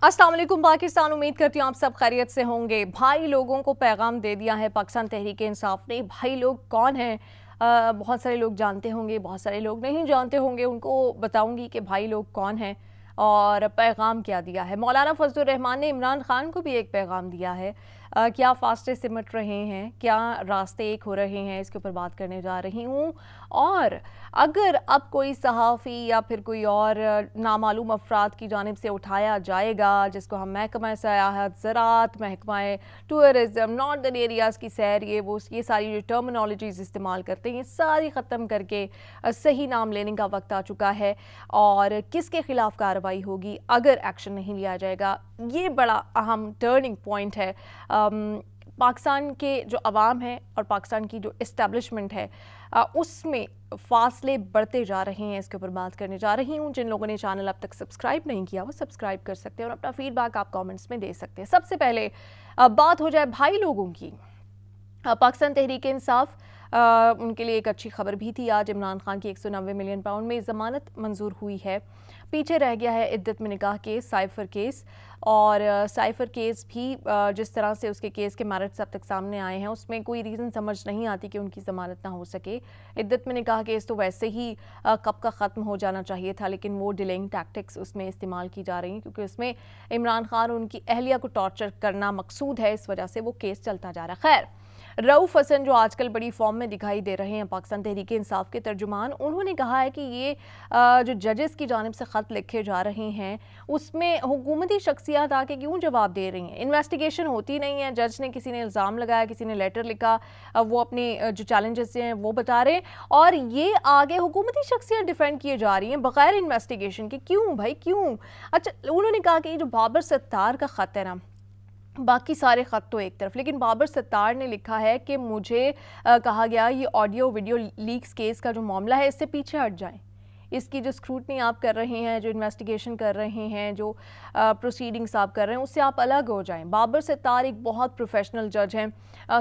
अस्सलाम वालेकुम पाकिस्तान, उम्मीद करती हूँ आप सब खैरियत से होंगे। भाई लोगों को पैगाम दे दिया है पाकिस्तान तहरीक इंसाफ ने। भाई लोग कौन हैं? बहुत सारे लोग जानते होंगे, बहुत सारे लोग नहीं जानते होंगे। उनको बताऊंगी कि भाई लोग कौन हैं और पैगाम क्या दिया है। मौलाना फजलुर रहमान ने इमरान खान को भी एक पैगाम दिया है। क्या फासले सिमट रहे हैं, क्या रास्ते एक हो रहे हैं, इसके ऊपर बात करने जा रही हूँ। और अगर अब कोई सहाफ़ी या फिर कोई और नामालूम अफराद की जानिब से उठाया जाएगा, जिसको हम महकमा सयाहत, ज़राअत, महकमा टूरिज़म, नॉर्दर्न एरियाज़ की सैर, ये सारी जो टर्मिनोलॉजीज़ इस्तेमाल करते हैं, ये सारी ख़त्म करके सही नाम लेने का वक्त आ चुका है। और किसके ख़िलाफ़ कार्रवाई होगी अगर एक्शन नहीं लिया जाएगा, ये बड़ा अहम टर्निंग पॉइंट है। पाकिस्तान के जो अवाम है और पाकिस्तान की जो इस्टेब्लिशमेंट है उसमें फासले बढ़ते जा रहे हैं। इसके ऊपर बात करने जा रही हूँ। जिन लोगों ने चैनल अब तक सब्सक्राइब नहीं किया वो सब्सक्राइब कर सकते हैं और अपना फीडबैक आप कमेंट्स में दे सकते हैं। सबसे पहले बात हो जाए भाई लोगों की। पाकिस्तान तहरीक इंसाफ उनके लिए एक अच्छी खबर भी थी। आज इमरान खान की 190 मिलियन पाउंड में ज़मानत मंजूर हुई है। पीछे रह गया है इद्दत में निकाह केस, साइफर केस। और साइफर केस भी जिस तरह से उसके केस के मेरिट्स अब तक सामने आए हैं, उसमें कोई रीज़न समझ नहीं आती कि उनकी ज़मानत ना हो सके। इद्दत में निकाह केस तो वैसे ही कब का ख़त्म हो जाना चाहिए था, लेकिन वो डिलेइंग टैक्टिक्स उसमें इस्तेमाल की जा रही हैं क्योंकि उसमें इमरान खान और उनकी अहलिया को टॉर्चर करना मकसूद है। इस वजह से वो केस चलता जा रहा है। खैर, रऊफ़ हसन जो आजकल बड़ी फॉर्म में दिखाई दे रहे हैं, पाकिस्तान तहरीक इंसाफ के तर्जुमान, उन्होंने कहा है कि ये जो जजेस की जानिब से ख़त लिखे जा रहे हैं उसमें हुकूमती शख्सियात आके क्यों जवाब दे रही हैं। इन्वेस्टिगेशन होती नहीं है, जज ने किसी ने इल्ज़ाम लगाया, किसी ने लेटर लिखा, वो अपने जो चैलेंजेस हैं वो बता रहे हैं और ये आगे हुकूमती शख्सियात डिफेंड किए जा रही हैं बग़ैर इन्वेस्टिगेशन के। क्यों भाई, क्यों? अच्छा, उन्होंने कहा कि ये जो बाबर सत्तार का ख़त है ना, बाकी सारे ख़त तो एक तरफ, लेकिन बाबर सत्तार ने लिखा है कि मुझे कहा गया ये ऑडियो वीडियो लीक्स केस का जो मामला है इससे पीछे हट जाएं। इसकी जो स्क्रूटनी आप कर रहे हैं, जो इन्वेस्टिगेशन कर रहे हैं, जो प्रोसीडिंग्स आप कर रहे हैं, उससे आप अलग हो जाएं। बाबर सत्तार एक बहुत प्रोफेशनल जज हैं,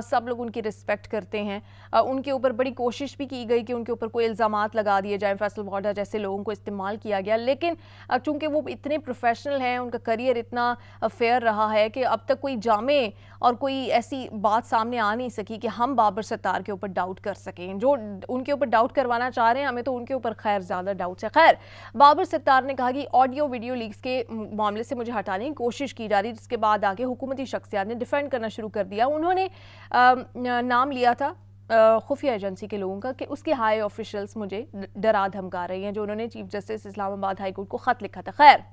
सब लोग उनकी रिस्पेक्ट करते हैं। उनके ऊपर बड़ी कोशिश भी की गई कि उनके ऊपर कोई इल्ज़ामात लगा दिए जाएं, फैसल वाडा जैसे लोगों को इस्तेमाल किया गया, लेकिन चूँकि वो इतने प्रोफेशनल हैं, उनका करियर इतना फेयर रहा है कि अब तक कोई जामे और कोई ऐसी बात सामने आ नहीं सकी कि हम बाबर सत्तार के ऊपर डाउट कर सकें। जो उनके ऊपर डाउट करवाना चाह रहे हैं, हमें तो उनके ऊपर खैर ज़्यादा डाउट्स है। खैर, बाबर सत्तार ने कहा कि ऑडियो वीडियो लीक्स के मामले से मुझे हटाने की कोशिश की जा रही, जिसके बाद आगे हुकूमती शख्सियात ने डिफेंड करना शुरू कर दिया। उन्होंने नाम लिया था खुफिया एजेंसी के लोगों का कि उसके हाई ऑफिशियल्स मुझे डरा धमका रही हैं, जो उन्होंने chief justice Islamabad high court को ख़त लिखा था। खैर,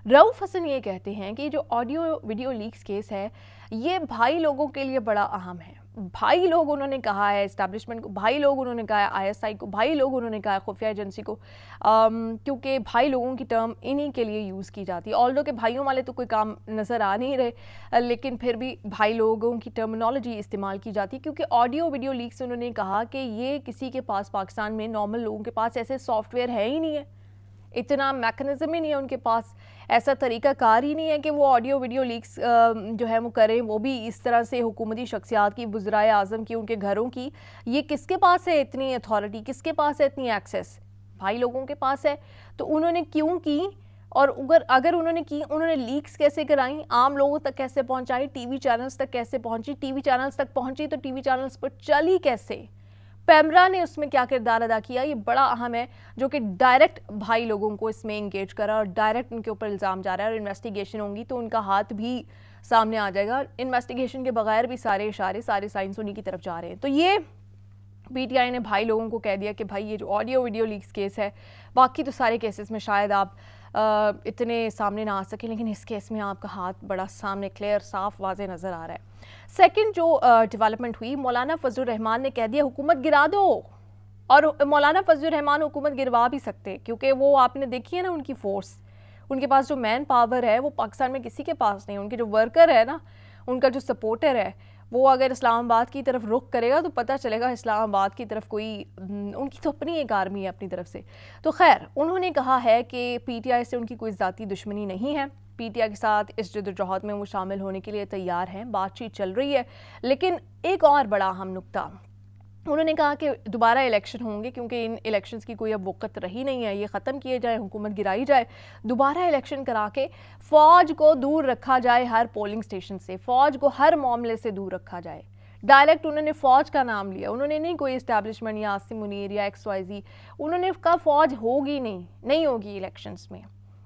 रऊफ़ हसन ये कहते हैं कि जो ऑडियो वीडियो लीक्स केस है ये भाई लोगों के लिए बड़ा अहम है। भाई लोग उन्होंने कहा है इस्टेब्लिशमेंट को, भाई लोग उन्होंने कहा है ISI को, भाई लोग उन्होंने कहा है खुफिया एजेंसी को, क्योंकि भाई लोगों की टर्म इन्हीं के लिए यूज़ की जाती है। ऑल्दो के भाइयों वाले तो कोई काम नज़र आ नहीं रहे, लेकिन फिर भी भाई लोगों की टर्मिनोलॉजी इस्तेमाल की जाती है क्योंकि ऑडियो वीडियो लीक्स उन्होंने कहा कि ये किसी के पास, पाकिस्तान में नॉर्मल लोगों के पास ऐसे सॉफ्टवेयर है ही नहीं है, इतना मैकेनिज्म ही नहीं है उनके पास, ऐसा तरीका कार ही नहीं है कि वो ऑडियो वीडियो लीक्स जो है वो करें, वो भी इस तरह से हुकूमती शख्सियात की, वज़राए आज़म की, उनके घरों की। ये किसके पास है इतनी अथॉरिटी, किसके पास है इतनी एक्सेस? भाई लोगों के पास है। तो उन्होंने क्यों की और अगर उन्होंने की, उन्होंने लीक्स कैसे कराई, आम लोगों तक कैसे पहुँचाई, TV चैनल्स तक कैसे पहुँची, TV चैनल्स तक पहुँची तो TV चैनल्स पर चली कैसे, पैमरा ने उसमें क्या किरदार अदा किया, ये बड़ा अहम है, जो कि डायरेक्ट भाई लोगों को इसमें इंगेज करा और डायरेक्ट उनके ऊपर इल्ज़ाम जा रहा है। और इन्वेस्टिगेशन होंगी तो उनका हाथ भी सामने आ जाएगा। इन्वेस्टिगेशन के बगैर भी सारे इशारे, सारे साइंस उन्हीं की तरफ जा रहे हैं। तो ये PTI ने भाई लोगों को कह दिया कि भाई ये जो ऑडियो वीडियो लीक्स केस है, बाकी तो सारे केसेस में शायद आप इतने सामने ना आ सकें, लेकिन इस केस में आपका हाथ बड़ा सामने क्लियर, साफ, वाज़े नज़र आ रहा है। सेकंड जो डेवलपमेंट हुई, मौलाना फजलुर रहमान ने कह दिया हुकूमत गिरा दो। और मौलाना फजलुर रहमान हुकूमत गिरवा भी सकते क्योंकि वो आपने देखी है ना उनकी फोर्स, उनके पास जो मैन पावर है वो पाकिस्तान में किसी के पास नहीं। उनके जो वर्कर है ना, उनका जो सपोर्टर है, वो अगर इस्लामाबाद की तरफ रुख करेगा तो पता चलेगा इस्लामाबाद की तरफ कोई, उनकी तो अपनी एक आर्मी है अपनी तरफ से। तो खैर, उन्होंने कहा है कि PTI से उनकी कोई ज़ाती दुश्मनी नहीं है, PTI के साथ इस जद्दोजहद में वो शामिल होने के लिए तैयार हैं, बातचीत चल रही है। लेकिन एक और बड़ा अहम नुक्ता, انہوں نے کہا کہ دوبارہ الیکشن ہوں گے کیونکہ ان الیکشنز کی کوئی اب وقت رہی نہیں ہے، یہ ختم کیے جائے، حکومت گرائی جائے، دوبارہ الیکشن کرا کے فوج کو دور رکھا جائے ہر پولنگ سٹیشن سے، فوج کو ہر معاملے سے دور رکھا جائے۔ ڈائریکٹ انہوں نے فوج کا نام لیا، انہوں نے نہیں کوئی اسٹیبلشمنٹ یا عاصم منیر یا ایکس وائی زی، انہوں نے کہا فوج ہوگی نہیں ہوگی الیکشنز میں،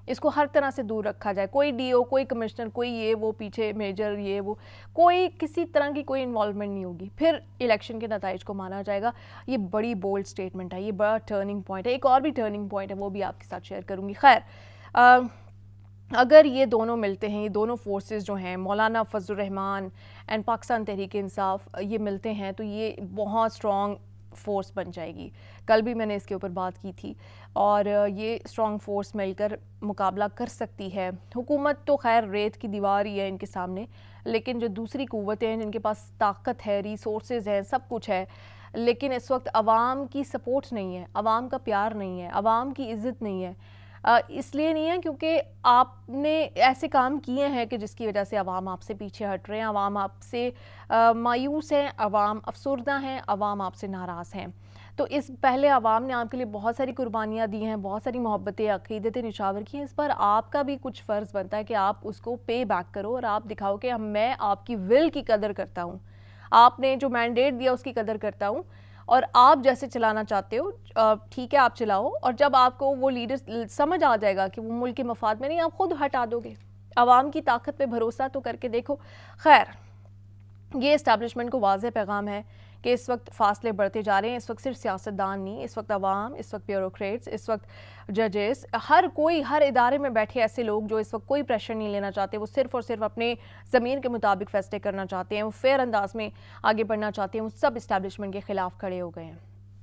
اس کو ہر طرح سے دور رکھا جائے، کوئی ڈی او، کوئی کمشنر، کوئی یہ وہ پیچھے میجر یہ وہ، کوئی کسی طرح کی کوئی انوالومنٹ نہیں ہوگی، پھر الیکشن کے نتائج کو مانا جائے گا۔ یہ بڑی بولڈ سٹیٹمنٹ ہے، یہ بڑا ٹرننگ پوائنٹ ہے۔ ایک اور بھی ٹرننگ پوائنٹ ہے، وہ بھی آپ کے ساتھ شیئر کروں گی۔ خیر، اگر یہ دونوں ملتے ہیں، یہ دونوں فورسز جو ہیں، مولانا فضل الرحمان اینڈ پاکستان تحریک انصاف، یہ ملتے ہیں تو یہ بہت اسٹرانگ فورس بن جائے گی۔ کل بھی میں نے اس کے اوپر بات کی تھی، اور یہ اسٹرانگ فورس مل کر مقابلہ کر سکتی ہے۔ حکومت تو خیر ریت کی دیوار ہی ہے ان کے سامنے، لیکن جو دوسری قوتیں ہیں جن کے پاس طاقت ہے، ریسورسز ہیں، سب کچھ ہے، لیکن اس وقت عوام کی سپورٹ نہیں ہے، عوام کا پیار نہیں ہے، عوام کی عزت نہیں ہے۔ اس لیے نہیں ہے کیونکہ آپ نے ایسے کام کیے ہیں کہ جس کی وجہ سے عوام آپ سے پیچھے ہٹ رہے ہیں، عوام آپ سے مایوس ہیں، عوام افسردہ ہیں، عوام آپ سے ناراض ہیں۔ تو اس پہلے عوام نے آپ کے لیے بہت ساری قربانیاں دی ہیں، بہت ساری محبتیں، عقیدتیں نچھاور کی ہیں، اس پر آپ کا بھی کچھ فرض بنتا ہے کہ آپ اس کو پے بیک کرو اور آپ دکھاؤ کہ میں آپ کی ول کی قدر کرتا ہوں، آپ نے جو مینڈیٹ دیا اس کی قدر کرتا ہوں، اور آپ جیسے چلانا چاہتے ہو ٹھیک ہے آپ چلاؤ، اور جب آپ کو وہ لیڈر سمجھ آ جائے گا کہ وہ ملک کے مفاد میں نہیں، آپ خود ہٹا دو گے۔ عوام کی طاقت پہ بھروسہ تو کر کے دیکھو۔ خیر، یہ اسٹیبلشمنٹ کو واضح پیغام ہے کہ اس وقت فاصلے بڑھتے جا رہے ہیں، اس وقت صرف سیاستدان نہیں، اس وقت عوام، اس وقت بیوروکریٹس، اس وقت ججز، ہر ادارے میں بیٹھے ایسے لوگ جو اس وقت کوئی پریشر نہیں لینا چاہتے، وہ صرف اور صرف اپنے ضمیر کے مطابق فیصلے کرنا چاہتے ہیں، وہ فیئر انداز میں آگے بڑھنا چاہتے ہیں، وہ سب اسٹیبلشمنٹ کے خلاف کھڑے ہو گئے ہیں۔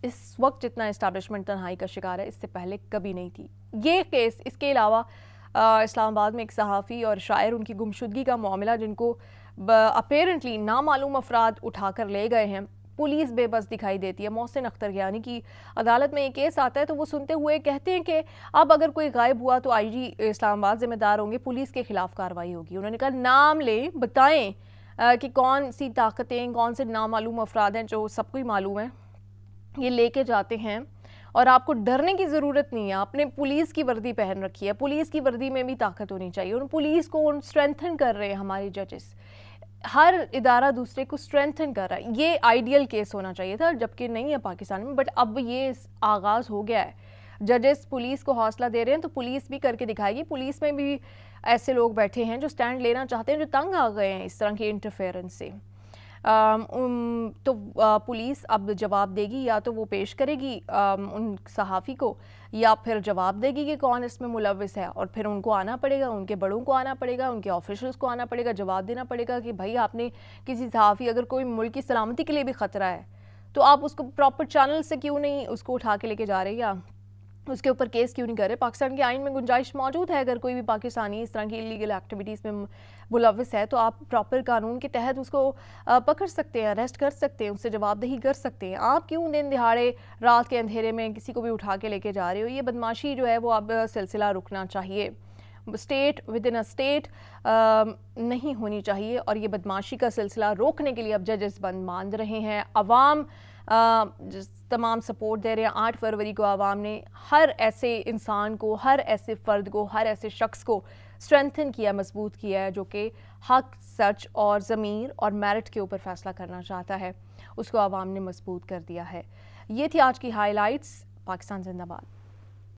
اس وقت جتنا اسٹیبلشمنٹ تنہائی کا شکار ہے، اس سے پہلے کبھی نہیں تھی۔ یہ کیس، اس کے علاوہ اسلام آباد میں ایک صحافی اور شاعر، ان کی گمشدگی کا معاملہ جن کو اپیرنٹلی نامعلوم افراد اٹھا کر لے گئے ہیں، پولیس بے بس دکھائی دیتی ہے۔ محسن اختر یعنی کہ عدالت میں ایک کیس آتا ہے تو وہ سنتے ہوئے کہتے ہیں کہ اب اگر کوئی غائب ہوا تو آئی جی اسلام آباد ذمہ دار ہوں گے، پولیس کے خلاف کارروائی ہوگی۔ انہوں نے کہا نام لیں، بتائیں کہ کون سی طاقتیں، کون سے نامعلوم افراد ہیں، جو سب کو ہی معلوم ہے، یہ لے کے جاتے ہیں، اور آپ کو ڈرنے کی ضرورت نہیں ہے۔ آپ نے پولیس کی وردی پہن رکھی ہے، پولیس کی وردی میں بھی طاقت ہونی چاہیے، اور پولیس کو اسٹرینتھن کر رہے ہیں ہمارے ججز، ہر ادارہ دوسرے کو اسٹرینتھن کر رہا ہے۔ یہ آئیڈیل کیس ہونا چاہیے تھا، جبکہ نہیں ہے پاکستان میں، بٹ اب یہ آغاز ہو گیا ہے۔ ججز پولیس کو حوصلہ دے رہے ہیں تو پولیس بھی کر کے دکھائے گی۔ پولیس میں بھی ایسے لوگ بیٹھے ہیں جو سٹینڈ لینا چاہتے ہیں، جو تنگ آ گئے ہیں اس طرح کی انٹرفیئرنس سے۔ تو پولیس اب جواب دے گی، یا تو وہ پیش کرے گی ان صحافی کو، یا پھر جواب دے گی کہ کون اس میں ملوث ہے، اور پھر ان کو آنا پڑے گا، ان کے بڑوں کو آنا پڑے گا، ان کے آفیشلز کو آنا پڑے گا، جواب دینا پڑے گا کہ بھائی آپ نے کسی صحافی، اگر کوئی ملک کی سلامتی کے لیے بھی خطرہ ہے تو آپ اس کو پراپر چینل سے کیوں نہیں اس کو اٹھا کے لے کے جا رہے، یا اس کے اوپر کیس کیوں نہیں کر رہے۔ پاکستان کے آئین میں گنجائش موجود ہے، اگر کوئی بھی پاکستانی اس طرح کی انلیگل ایکٹیویٹیز میں ملوث ہے تو آپ پراپر قانون کے تحت اس کو پکڑ سکتے ہیں، اریسٹ کر سکتے ہیں، اس سے جواب دہی کر سکتے ہیں۔ آپ کیوں دن دہاڑے رات کے اندھیرے میں کسی کو بھی اٹھا کے لے کے جا رہے ہو؟ یہ بدماشی جو ہے وہ اب سلسلہ رکنا چاہیے، اسٹیٹ ود ان اسٹیٹ نہیں ہونی چاہیے، اور یہ بدماشی کا سلسلہ روکنے کے لیے اب ججز بند باندھ رہے ہیں۔ عوام تمام سپورٹ دے رہے ہیں۔ 8 فروری کو عوام نے ہر ایسے انسان کو، ہر ایسے فرد کو، ہر ایسے شخص کو اسٹرینتھن کیا، مضبوط کیا ہے، جو کہ حق، سچ اور ضمیر اور میرٹ کے اوپر فیصلہ کرنا چاہتا ہے، اس کو عوام نے مضبوط کر دیا ہے۔ یہ تھی آج کی ہائی لائٹس۔ پاکستان زندہ باد۔